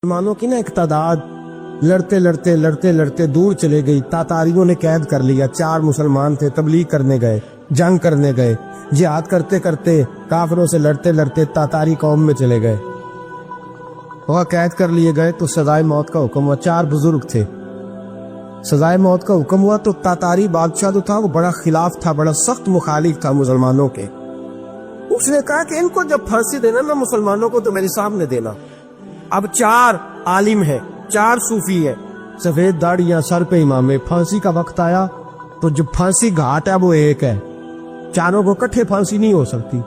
مسلمانوں کی نا ایک تعداد لڑتے لڑتے دور چلے گئی. تاتاریوں نے قید کر لیا. 4 مسلمان تھے, تبلیغ کرنے گئے, جنگ کرنے گئے, جہاد کرتے کرتے کافروں سے لڑتے تاتاری قوم میں چلے گئے. وہ قید کر لیے گئے تو سزائے موت کا حکم ہوا. 4 بزرگ تھے. سزائے موت کا حکم ہوا تو تاتاری بادشاہ جو تھا وہ بڑا خلاف تھا, بڑا سخت مخالف تھا مسلمانوں کے. اس نے کہا کہ ان کو جب پھانسی دینا نا مسلمانوں کو تو میرے سامنے دینا. اب 4 عالم ہے, 4 صوفی ہے, سفید داڑیاں, سر پہ امامے. پھانسی کا وقت آیا تو جو پھانسی گھاٹ ہے وہ ایک ہے. چاروں کو کٹھے پھانسی نہیں ہو سکتی.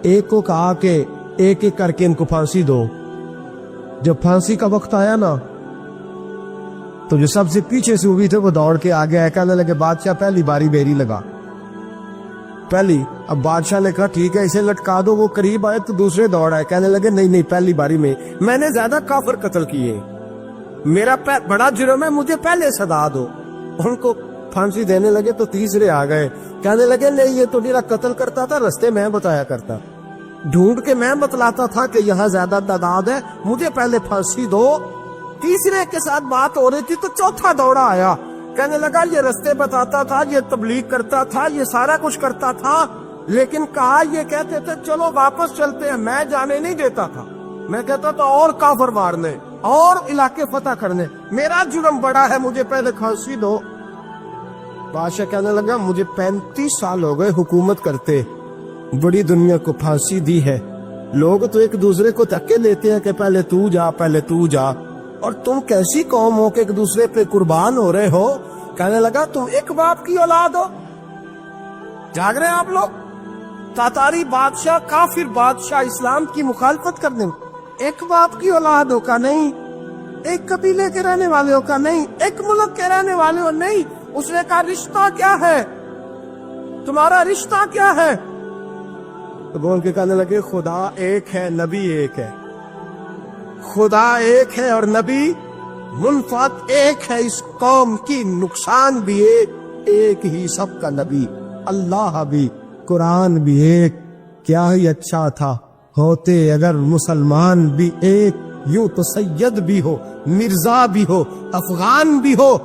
ایک کو کہا کہ ایک ایک کر کے ان کو پھانسی دو. جب پھانسی کا وقت آیا نا تو جو سب سے پیچھے سے ہوئی تھے وہ دوڑ کے آگے آئے, کہنے لگے بادشاہ پہلی باری میری لگا. پہلی. اب بادشاہ نے کہا ٹھیک ہے اسے لٹکا دو. وہ قریب آئے تو دوسرے دوڑ آئے, کہنے لگے نہیں پہلی باری میں نے زیادہ کافر قتل کیے, میرا بڑا جرم ہے, مجھے پہلے سزا دو. ان کو پھانسی دینے لگے تو تیسرے آ گئے, کہنے لگے نہیں یہ تو میرا قتل کرتا تھا, رستے میں بتایا کرتا, ڈھونڈ کے میں بتلاتا تھا کہ یہاں زیادہ تعداد ہے, مجھے پہلے پھانسی دو. تیسرے کے ساتھ بات ہو رہی تھی تو چوتھا دوڑا آیا, کہنے لگا یہ رستے بتاتا تھا, یہ تبلیغ کرتا تھا, یہ سارا کچھ کرتا تھا, لیکن کہا یہ کہتے تھے چلو واپس چلتے ہیں, میں جانے نہیں دیتا تھا. میں کہتا تھا اور کافر مارنے اور علاقے فتح کرنے, میرا جرم بڑا ہے, مجھے پہلے پھانسی دو. بادشاہ کہنے لگا مجھے 35 سال ہو گئے حکومت کرتے, بڑی دنیا کو پھانسی دی ہے. لوگ تو ایک دوسرے کو دھکے دیتے ہیں کہ پہلے تو جا پہلے تو جا, اور تم کیسی قوم ہو کہ ایک دوسرے پہ قربان ہو رہے ہو. کہنے لگا تم ایک باپ کی اولاد ہو. جاگ رہے ہیں آپ لوگ. تاتاری بادشاہ, کافر بادشاہ, اسلام کی مخالفت کرنے میں ایک باپ کی اولاد ہو کا نہیں, ایک قبیلے کے رہنے والے ہو کا نہیں, ایک ملک کے رہنے والے ہو نہیں. اس نے کہا رشتہ کیا ہے, تمہارا رشتہ کیا ہے؟ تو بول کے کہنے لگے خدا ایک ہے, نبی ایک ہے. خدا ایک ہے اور نبی منفعت ایک ہے. اس قوم کی نقصان بھی ایک ہی, سب کا نبی اللہ بھی, قرآن بھی ایک. کیا ہی اچھا تھا ہوتے اگر مسلمان بھی ایک, یوں تو سید بھی ہو, مرزا بھی ہو, افغان بھی ہو,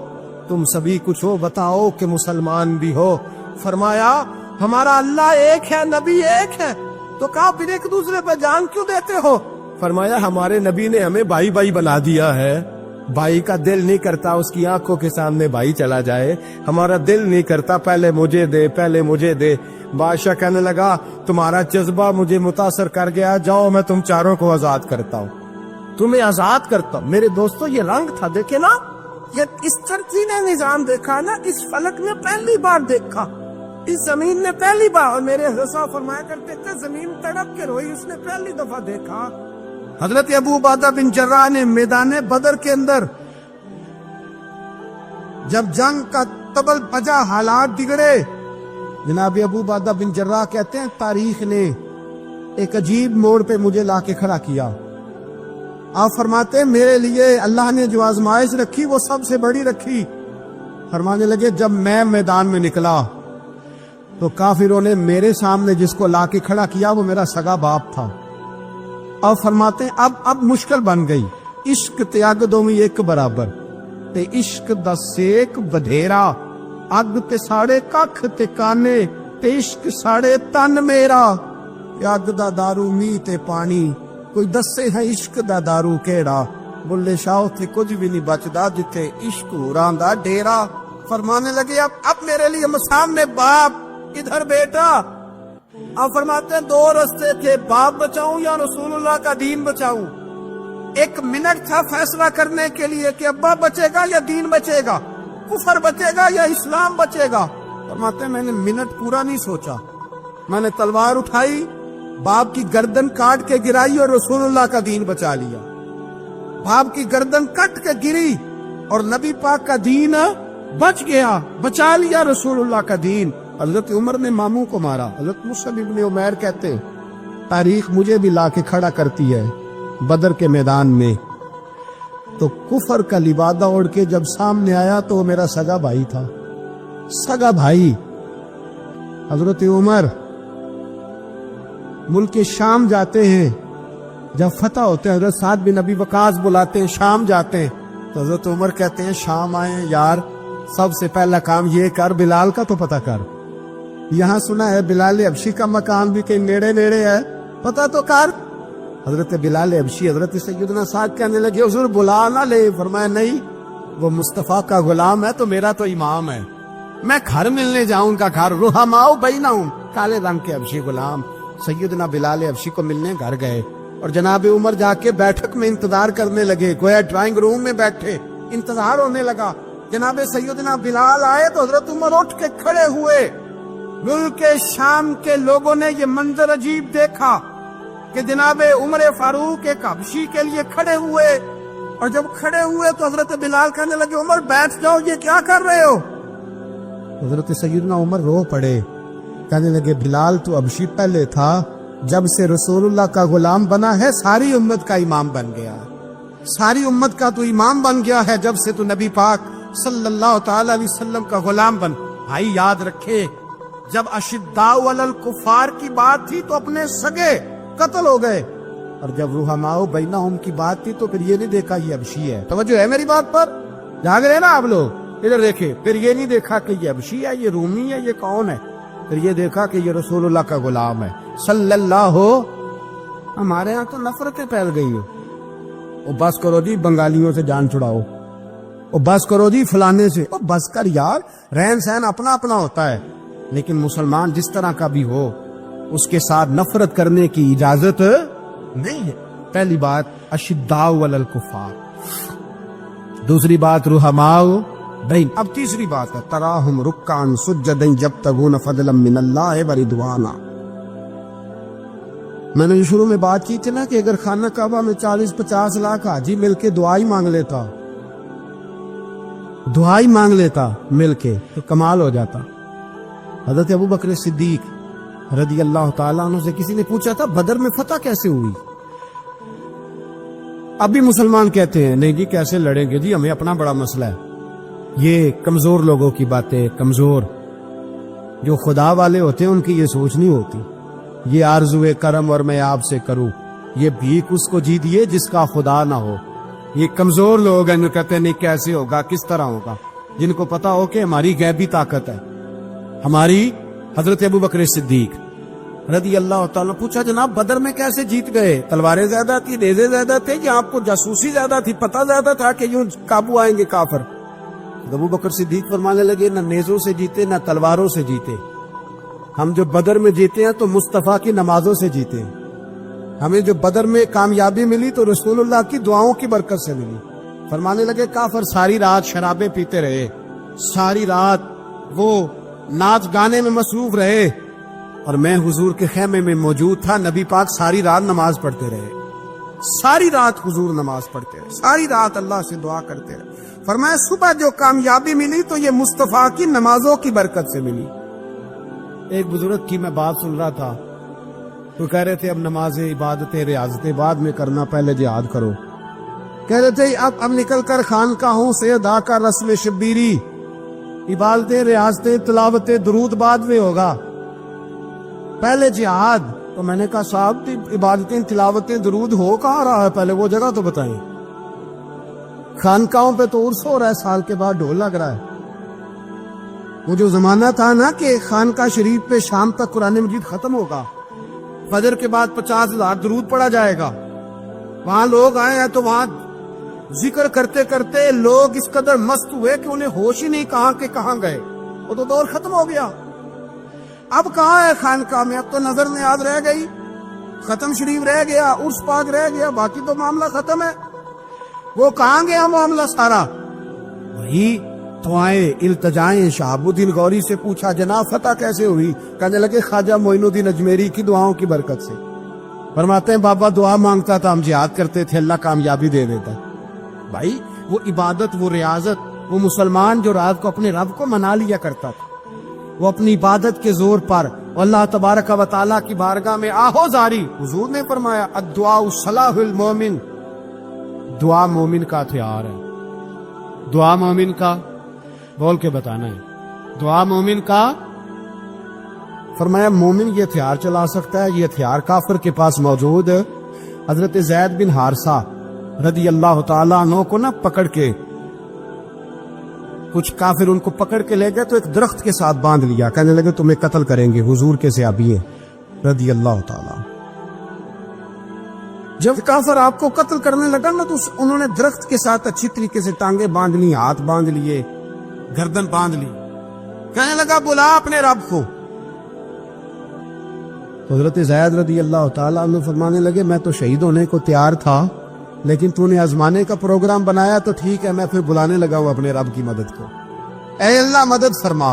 تم سبھی کچھ ہو, بتاؤ کہ مسلمان بھی ہو. فرمایا ہمارا اللہ ایک ہے, نبی ایک ہے. تو کہا پھر ایک دوسرے پہ جان کیوں دیتے ہو؟ فرمایا ہمارے نبی نے ہمیں بھائی بھائی بنا دیا ہے. بھائی کا دل نہیں کرتا اس کی آنکھوں کے سامنے بھائی چلا جائے, ہمارا دل نہیں کرتا پہلے مجھے دے پہلے مجھے دے. بادشاہ کہنے لگا تمہارا جذبہ مجھے متاثر کر گیا, جاؤ میں تم چاروں کو آزاد کرتا ہوں, تمہیں آزاد کرتا ہوں. میرے دوستو یہ رنگ تھا, دیکھے نا, یہ اس ترتیب نے نظام دیکھا نا, اس فلک نے پہلی بار دیکھا, اس زمین نے پہلی بار. اور میرے حضرت فرمایا کرتے تھے زمین تڑپ کے روئی, اس نے پہلی دفعہ دیکھا. حضرت ابو عبیدہ بن جراح نے میدان بدر کے اندر جب جنگ کا تبل بجا, حالات بگڑے, جناب ابو عبیدہ بن جراح کہتے ہیں تاریخ نے ایک عجیب موڑ پہ مجھے لا کے کھڑا کیا. آپ فرماتے ہیں میرے لیے اللہ نے جو آزمائش رکھی وہ سب سے بڑی رکھی. فرمانے لگے جب میں میدان میں نکلا تو کافروں نے میرے سامنے جس کو لا کے کھڑا کیا وہ میرا سگا باپ تھا. اور فرماتے ہیں اب مشکل بن گئی. عشق تیاگ دومی ایک برابر, تے عشق دا سیک بدھیرا, اگ تے ساڑے ککھ تے کانے, تے عشق ساڑے تن میرا. اگ دا دارو می تے پانی, کوئی دسے ہے عشق دا دارو کیڑا. بلے شاہ تے کچھ بھی نہیں بچدا جتھے عشق ہوراں دا ڈیرا. فرمانے لگے اب میرے لیے سامنے باپ, ادھر بیٹا. اب فرماتے ہیں 2 رستے تھے, باپ بچاؤں یا رسول اللہ کا دین بچاؤں. 1 منٹ تھا فیصلہ کرنے کے لیے کہ ابا بچے گا یا دین بچے گا, کفر بچے گا یا اسلام بچے گا. فرماتے ہیں میں نے منٹ پورا نہیں سوچا, میں نے تلوار اٹھائی, باپ کی گردن کاٹ کے گرائی اور رسول اللہ کا دین بچا لیا. باپ کی گردن کٹ کے گری اور نبی پاک کا دین بچ گیا, بچا لیا رسول اللہ کا دین. حضرت عمر نے ماموں کو مارا. حضرت مصعب ابن عمیر کہتے ہیں تاریخ مجھے بھی لا کے کھڑا کرتی ہے بدر کے میدان میں, تو کفر کا لبادہ اوڑھ کے جب سامنے آیا تو وہ میرا سگا بھائی تھا, سگا بھائی. حضرت عمر ملک شام جاتے ہیں جب فتح ہوتے ہیں حضرت سعد بن ابی وقاص بلاتے ہیں شام جاتے ہیں تو حضرت عمر کہتے ہیں شام آئے یار سب سے پہلا کام یہ کر بلال کا تو پتہ کر، یہاں سنا ہے بلال حبشی کا مکان بھی کہیں نیڑے نیڑے ہے، پتہ تو کر۔ حضرت بلال حبشی حضرت سیدنا سعد کہنے لگے حضور بلا نہ لے، فرمایا نہیں وہ مصطفیٰ کا غلام ہے تو میرا تو امام ہے، میں گھر ملنے جاؤں ان کا گھر رحماؤ بینہم، کالے رنگ کے حبشی غلام سیدنا بلال حبشی کو ملنے گھر گئے اور جناب عمر جا کے بیٹھک میں انتظار کرنے لگے، گویا ڈرائنگ روم میں بیٹھے انتظار ہونے لگا۔ جناب سیدنا بلال آئے تو حضرت عمر اٹھ کے کھڑے ہوئے۔ ملک شام کے لوگوں نے یہ منظر عجیب دیکھا کہ جناب عمر فاروق ایک حبشی کے لیے کھڑے ہوئے، اور جب کھڑے ہوئے تو حضرت بلال کہنے لگے عمر بیٹھ جاؤ، یہ کیا کر رہے ہو؟ حضرت سیدنا عمر رو پڑے، کہنے لگے بلال تو حبشی پہلے تھا، جب سے رسول اللہ کا غلام بنا ہے ساری امت کا امام بن گیا، ساری امت کا تو امام بن گیا ہے جب سے تو نبی پاک صلی اللہ تعالی علیہ وسلم کا غلام بن۔ بھائی یاد رکھے جب اشداء علی الکفار کی بات تھی تو اپنے سگے قتل ہو گئے، اور جب رحماء بینہم کی بات تھی تو پھر یہ نہیں دیکھا یہ حبشی ہے۔ توجہ ہے میری بات پر؟ جاگ رہے نا آپ لوگ؟ ادھر دیکھیں، پھر یہ نہیں دیکھا کہ یہ حبشی ہے، یہ رومی ہے، یہ کون ہے، پھر یہ دیکھا کہ یہ رسول اللہ کا غلام ہے صلی اللہ ہو۔ ہمارے ہاں تو نفرتیں پھیل گئی ہو، او بس کرو جی بنگالیوں سے جان چھڑاؤ، او بس کرو جی فلانے سے، او بس کر یار، رہن سہن اپنا اپنا ہوتا ہے، لیکن مسلمان جس طرح کا بھی ہو اس کے ساتھ نفرت کرنے کی اجازت نہیں ہے۔ پہلی بات اشداء علی الکفار، دوسری بات رحماء بین، اب تیسری بات ہے تراہم رکعا سجدا یبتغون فضلا من اللہ ورضوانا۔ میں نے شروع میں بات کی تھی نا کہ اگر خانہ کعبہ میں 40-50 لاکھ حاجی مل کے دعا ہی مانگ لیتا مل کے تو کمال ہو جاتا۔ حضرت ابو بکر صدیق رضی اللہ تعالیٰ عنہ سے کسی نے پوچھا تھا بدر میں فتح کیسے ہوئی؟ اب بھی مسلمان کہتے ہیں نہیں جی کیسے لڑیں گے جی، ہمیں اپنا بڑا مسئلہ ہے۔ یہ کمزور لوگوں کی باتیں، کمزور جو خدا والے ہوتے ہیں ان کی یہ سوچ نہیں ہوتی۔ یہ آرزو کرم اور میں آپ سے کروں، یہ بھیک اس کو جی دیے جس کا خدا نہ ہو۔ یہ کمزور لوگ ہیں جو کہتے ہیں نہیں کیسے ہوگا، کس طرح ہوگا، جن کو پتا ہو کہ ہماری غیبی طاقت ہے، ہماری۔ حضرت ابو بکر صدیق رضی اللہ تعالیٰ پوچھا جناب بدر میں کیسے جیت گئے؟ تلواریں زیادہ تھی، نیزے زیادہ تھے، یا آپ کو جاسوسی زیادہ تھی، پتہ زیادہ تھا کہ یوں قابو آئیں گے کافر؟ ابو بکر صدیق فرمانے لگے نہ نیزوں سے جیتے نہ تلواروں سے جیتے، ہم جو بدر میں جیتے ہیں تو مصطفیٰ کی نمازوں سے جیتے ہیں، ہمیں جو بدر میں کامیابی ملی تو رسول اللہ کی دعاؤں کی برکت سے ملی۔ فرمانے لگے کافر ساری رات شرابیں پیتے رہے، ساری رات وہ ناچ گانے میں مصروف رہے، اور میں حضور کے خیمے میں موجود تھا، نبی پاک ساری رات نماز پڑھتے رہے، ساری رات حضور نماز پڑھتے رہے، ساری رات اللہ سے دعا کرتے رہے۔ فرمایا صبح جو کامیابی ملی تو یہ مصطفیٰ کی نمازوں کی برکت سے ملی۔ ایک بزرگ کی میں بات سن رہا تھا تو کہہ رہے تھے اب نمازیں عبادتیں ریاضتیں بعد میں کرنا، پہلے جہاد کرو۔ کہہ رہے تھے اب نکل کر خانقاہوں سے ادا کر رسم شبیری، عبادتیں ریاضتیں تلاوتیں درود بعد میں ہوگا، پہلے جہاد۔ تو میں نے کہا صاحب عبادتیں تلاوتیں درود ہو کہاں رہا ہے، پہلے وہ جگہ تو بتائیں۔ خانقاہوں پہ تو عرس ہو رہا ہے، سال کے بعد ڈھول لگ رہا ہے۔ وہ جو زمانہ تھا نا کہ خانقاہ شریف پہ شام تک قرآن مجید ختم ہوگا، فجر کے بعد 50,000 درود پڑھا جائے گا، وہاں لوگ آئے ہیں تو وہاں ذکر کرتے کرتے لوگ اس قدر مست ہوئے کہ انہیں ہوش ہی نہیں کہاں کہ کہاں گئے، وہ تو دور ختم ہو گیا۔ اب کہاں ہے خانقاہ میں؟ اب تو نظر نیاز رہ گئی، ختم شریف رہ گیا، عرس پاک رہ گیا، باقی تو معاملہ ختم ہے۔ وہ کہاں گیا معاملہ سارا؟ وہی دعائیں التجائیں۔ شہاب الدین غوری سے پوچھا جناب فتح کیسے ہوئی؟ کہنے لگے خواجہ معین الدین اجمیری کی دعاؤں کی برکت سے۔ فرماتے ہیں بابا دعا مانگتا تھا، ہم جہاد کرتے تھے، اللہ کامیابی دے دیتا۔ بھائی وہ عبادت، وہ ریاضت، وہ مسلمان جو رات کو اپنے رب کو منا لیا کرتا تھا، وہ اپنی عبادت کے زور پر اللہ تبارک و تعالیٰ کی بارگاہ میں آہو زاری۔ حضور نے فرمایا الدعاء صلاح المومن، دعا مومن کا ہتھیار ہے۔ دعا مومن کا بول کے بتانا ہے، دعا مومن کا۔ فرمایا مومن یہ ہتھیار چلا سکتا ہے، یہ ہتھیار کافر کے پاس موجود حضرت زید بن حارثہ رضی اللہ تعالیٰ عنہ کو نہ پکڑ کے کچھ کافر ان کو پکڑ کے لے گئے تو ایک درخت کے ساتھ باندھ لیا، کہنے لگے تمہیں قتل کریں گے، حضور کے صحابی ہیں رضی اللہ تعالیٰ۔ جب کافر آپ کو قتل کرنے لگا نا تو انہوں نے درخت کے ساتھ اچھی طریقے سے ٹانگیں باندھ لی، ہاتھ باندھ لیے، گردن باندھ لی، کہنے لگا بلا اپنے رب کو۔ حضرت زید رضی اللہ تعالیٰ عنہ فرمانے لگے میں تو شہید ہونے کو تیار تھا، لیکن تو نے آزمانے کا پروگرام بنایا تو ٹھیک ہے، میں پھر بلانے لگا ہوں اپنے رب کی مدد کو، اے اللہ مدد فرما۔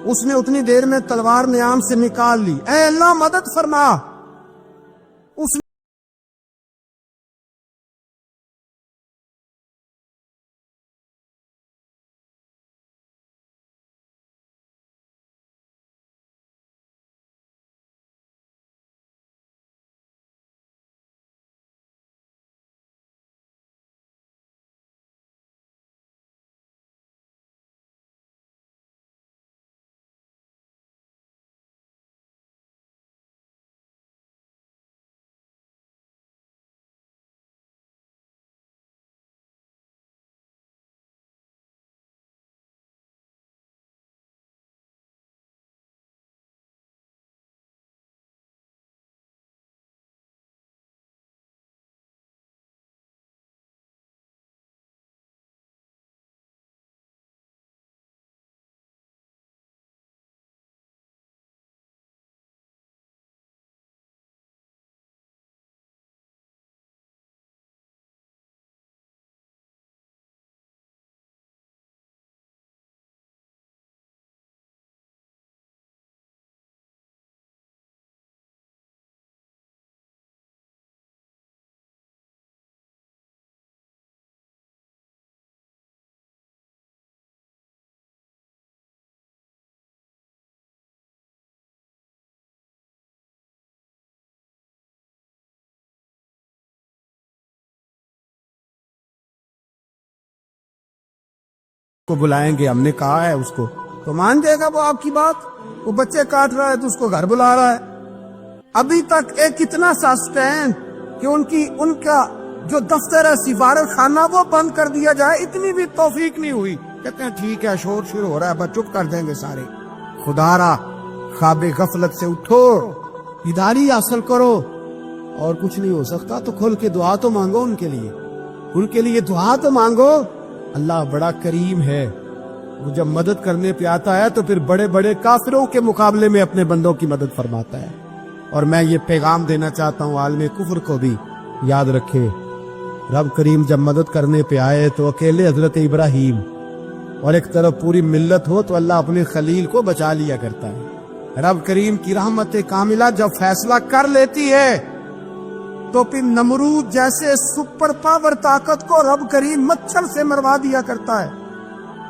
اس نے اتنی دیر میں تلوار نیام سے نکال لی، اے اللہ مدد فرما۔ اس کو بلائیں گے، ہم نے کہا ہے اس کو تو مان جائے گا وہ آپ کی بات۔ وہ بچے کاٹ رہا ہے تو اس کو گھر بلا رہا ہے۔ ابھی تک ایک اتنا سا سٹینڈ کہ ان کا جو دفتر ہے سفارت خانہ وہ بند کر دیا جائے، اتنی بھی توفیق نہیں ہوئی۔ کہتے ہیں ٹھیک ہے شور شروع ہو رہا ہے بس چپ کر دیں گے سارے۔ خدا را خواب غفلت سے اٹھو، بیداری حاصل کرو، اور کچھ نہیں ہو سکتا تو کھل کے دعا تو مانگو ان کے لیے دعا تو مانگو۔ اللہ بڑا کریم ہے، وہ جب مدد کرنے پہ آتا ہے تو پھر بڑے بڑے کافروں کے مقابلے میں اپنے بندوں کی مدد فرماتا ہے۔ اور میں یہ پیغام دینا چاہتا ہوں عالم کفر کو بھی، یاد رکھے رب کریم جب مدد کرنے پہ آئے تو اکیلے حضرت ابراہیم اور ایک طرف پوری ملت ہو تو اللہ اپنے خلیل کو بچا لیا کرتا ہے۔ رب کریم کی رحمت کاملہ جب فیصلہ کر لیتی ہے تو پھر نمرود جیسے سپر پاور طاقت کو رب کریم مچھر سے مروا دیا کرتا ہے۔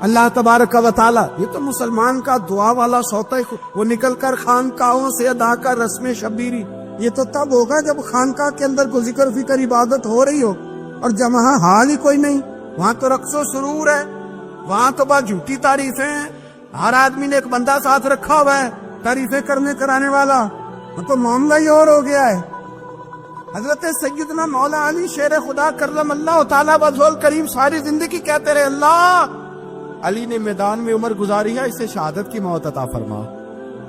اللہ تبارک و تعالی، یہ تو مسلمان کا دعا والا سوتا ہے، وہ نکل کر خانقاہوں سے ادا کر رسم شبیری، یہ تو تب ہوگا جب خانقاہ کے اندر کوئی ذکر فکر عبادت ہو رہی ہو، اور جب وہاں حال ہی کوئی نہیں، وہاں تو رقص و سرور ہے، وہاں تو بات جھوٹی تعریفیں ہیں، ہر آدمی نے ایک بندہ ساتھ رکھا ہوا ہے تعریفیں کرنے کرانے والا، وہ تو معاملہ ہی اور ہو گیا ہے۔ حضرت سیدنا مولا علی شیر خدا کرم اللہ تعالیٰ وجہہ کریم ساری زندگی کہتے رہے اللہ علی نے میدان میں عمر گزاری ہے، اسے شہادت کی موت عطا فرما۔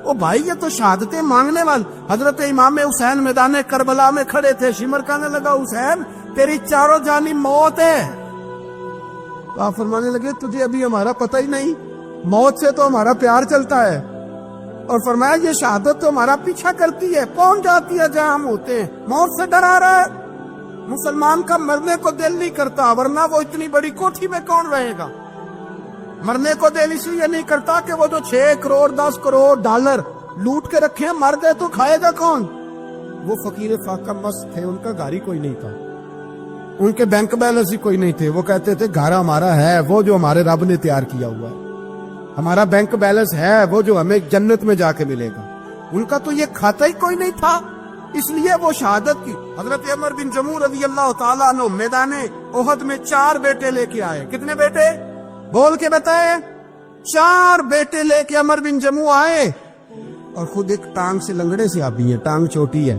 او بھائی یہ تو شہادتیں مانگنے والے۔ حضرت امام حسین میدان کربلا میں کھڑے تھے، شمر کہنے لگا حسین تیری چاروں جانب موت ہے، تو آپ فرمانے لگے تجھے ابھی ہمارا پتہ ہی نہیں، موت سے تو ہمارا پیار چلتا ہے، اور فرمایا یہ شہادت تو ہمارا پیچھا کرتی ہے، پہنچ جاتی ہے جہاں ہم ہوتے ہیں، موت سے ڈرا رہا ہے۔ مسلمان کا مرنے کو دل نہیں کرتا، ورنہ وہ اتنی بڑی کوٹھی میں کون رہے گا؟ مرنے کو دل اس لیے نہیں کرتا کہ وہ جو 6 کروڑ 10 کروڑ ڈالر لوٹ کے رکھے ہیں، مر گئے تو کھائے گا کون؟ وہ فقیر فاقہ مست تھے، ان کا گھر ہی کوئی نہیں تھا، ان کے بینک بیلنس ہی کوئی نہیں تھے، وہ کہتے تھے گھر ہمارا ہے وہ جو ہمارے رب نے تیار کیا ہوا ہے، ہمارا بینک بیلنس ہے وہ جو ہمیں جنت میں جا کے ملے گا۔ ان کا تو یہ کھاتا ہی کوئی نہیں تھا، اس لیے وہ شہادت کی۔ حضرت عمر بن جموع رضی اللہ تعالیٰ عنہ میدان احد میں 4 بیٹے لے کے آئے۔ کتنے بیٹے؟ بول کے بتائے۔ 4 بیٹے لے کے عمر بن جموع آئے، اور خود ایک ٹانگ سے لنگڑے سے آبی ہے، ٹانگ چھوٹی ہے،